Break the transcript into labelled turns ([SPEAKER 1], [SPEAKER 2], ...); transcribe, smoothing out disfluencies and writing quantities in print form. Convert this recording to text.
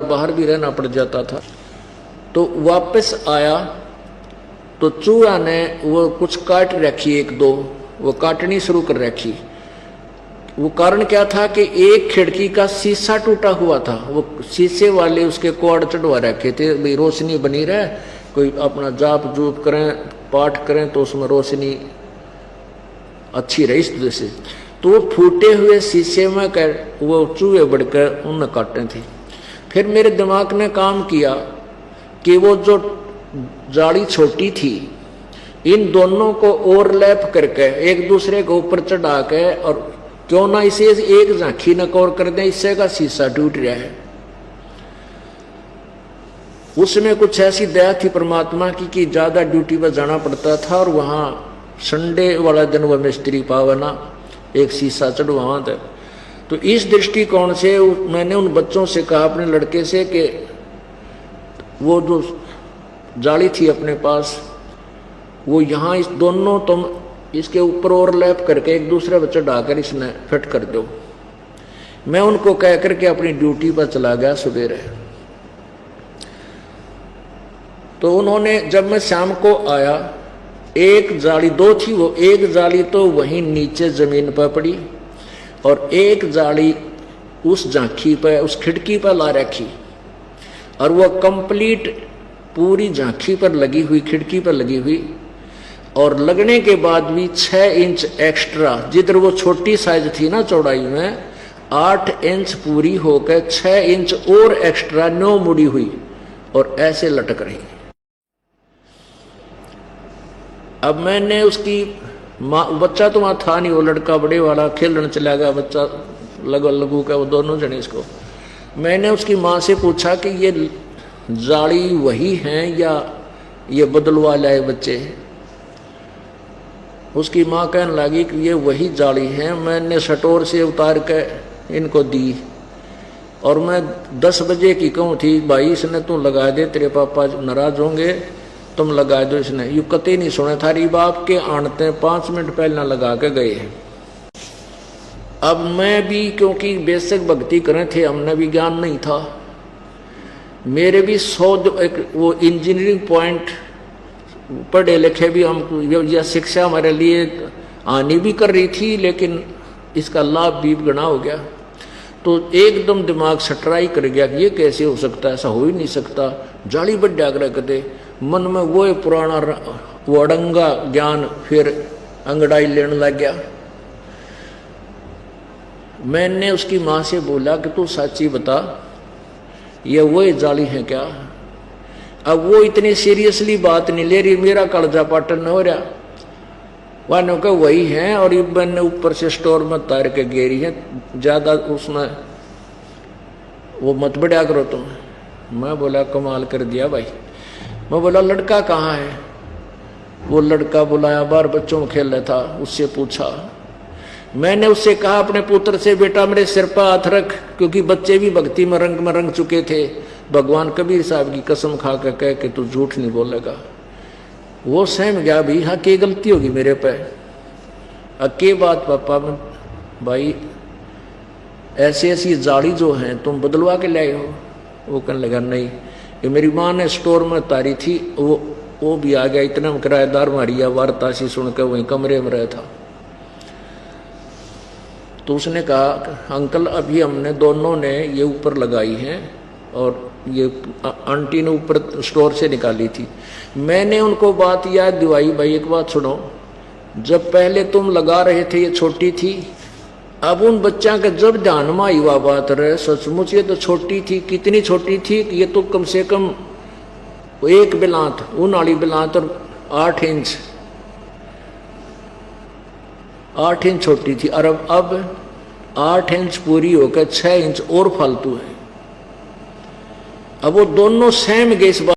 [SPEAKER 1] बाहर भी रहना पड़ जाता था। तो वापस आया तो चूहा ने वो कुछ काट रखी, एक दो वो काटनी शुरू कर रखी। वो कारण क्या था कि एक खिड़की का शीशा टूटा हुआ था, वो शीशे वाले उसके कोड चढ़वा रखे थे, भाई रोशनी बनी रहे, कोई अपना जाप जूप करें पाठ करें तो उसमें रोशनी अच्छी रही इस वजह से। तो वो फूटे हुए शीशे में कर वो चूहे बढ़कर उन्हें काटे थे। फिर मेरे दिमाग ने काम किया कि वो जो जाली छोटी थी इन दोनों को ओवरलैप करके एक दूसरे के ऊपर चढ़ा के, और क्यों ना इसे एक झांकी न कवर कर दें, इससे का शीशा टूट रहा है। उसमें कुछ ऐसी दया थी परमात्मा की कि ज्यादा ड्यूटी पर जाना पड़ता था और वहां संडे वाला दिन वह मिस्त्री पावना एक शीशा चढ़वा था। तो इस दृष्टिकोण से मैंने उन बच्चों से कहा अपने लड़के से कि वो जो जाली थी अपने पास वो यहाँ इस दोनों तुम इसके ऊपर ओवरलैप करके एक दूसरे पर चढ़ाकर इसमें फिट कर दो। मैं उनको कह करके अपनी ड्यूटी पर चला गया सवेरे। तो उन्होंने, जब मैं शाम को आया, एक जाली दो थी, वो एक जाली तो वहीं नीचे जमीन पर पड़ी और एक जाली उस झांकी पर उस खिड़की पर ला रखी, और वह कंप्लीट पूरी झांकी पर लगी हुई, खिड़की पर लगी हुई, और लगने के बाद भी 6 इंच एक्स्ट्रा, जिधर वो छोटी साइज थी ना चौड़ाई में, 8 इंच पूरी होकर 6 इंच और एक्स्ट्रा न्यो मुड़ी हुई और ऐसे लटक रही। अब मैंने उसकी बच्चा तो वहां था नहीं, वो लड़का बड़े वाला खेलने चला गया, बच्चा लगू का, वो दोनों जने इसको। मैंने उसकी माँ से पूछा कि ये जाली वही हैं या ये बदलवा लाए बच्चे? उसकी माँ कहने लगी कि ये वही जाली है, मैंने स्टोर से उतार के इनको दी, और मैं 10 बजे की कहूँ थी भाई इसने तू लगा दे, तेरे पापा नाराज होंगे, तुम लगा दो। इसने यू कतई नहीं सुना, थारी बाप के आनते 5 मिनट पहले लगा के गए। अब मैं भी क्योंकि बेसिक भक्ति करे थे, हमने भी ज्ञान नहीं था, मेरे भी 100 एक वो इंजीनियरिंग पॉइंट पढ़े लिखे भी हम, यह शिक्षा हमारे लिए आनी भी कर रही थी, लेकिन इसका लाभ भी गणा हो गया। तो एकदम दिमाग सटराई कर गया कि ये कैसे हो सकता है, ऐसा हो ही नहीं सकता। जाली बड्डे आग्रह करते मन में वो पुराना वो अड़ंगा ज्ञान फिर अंगड़ाई लेने लग गया। मैंने उसकी माँ से बोला कि तू सच्ची बता, ये वही जाली है क्या? अब वो इतनी सीरियसली बात नहीं ले रही, मेरा कलजा पाटन हो रहा। वह का वही है, और मैंने ऊपर से स्टोर में तार के गेरी है, ज्यादा उसमें वो मत बढ़िया करो तुम। मैं बोला कमाल कर दिया भाई। मैं बोला लड़का कहाँ है? वो लड़का बुलाया, बाहर बच्चों में खेल रहा था, उससे पूछा। मैंने उससे कहा अपने पुत्र से, बेटा मेरे सिर पर हाथ रख, क्योंकि बच्चे भी भक्ति में रंग चुके थे। भगवान कबीर साहब की कसम खा कर कह के तू झूठ नहीं बोलेगा। वो सहम गया, भी हाँ क्या गलती होगी मेरे पे? अके बात पापा में भाई ऐसी ऐसी जाली जो हैं तुम बदलवा के लाए हो? वो कहने लगा नहीं, ये मेरी माँ ने स्टोर में तारी थी, वो भी आ गया, इतना में किराएदार मारी वार्ता सी सुनकर वहीं कमरे में रहा था। तो उसने कहा अंकल अभी हमने दोनों ने ये ऊपर लगाई हैं और ये आंटी ने ऊपर स्टोर से निकाली थी। मैंने उनको बात याद दिवाई, भाई एक बात सुनो, जब पहले तुम लगा रहे थे ये छोटी थी, अब उन बच्चा के जब ध्यान में आई वह बात रहे, सचमुच ये तो छोटी थी। कितनी छोटी थी कि ये तो कम से कम एक बिलांत, उन वाली बिलांत और 8 इंच छोटी थी, और अब 8 इंच पूरी होकर 6 इंच और फालतू है। अब वो दोनों सहम गए इस बात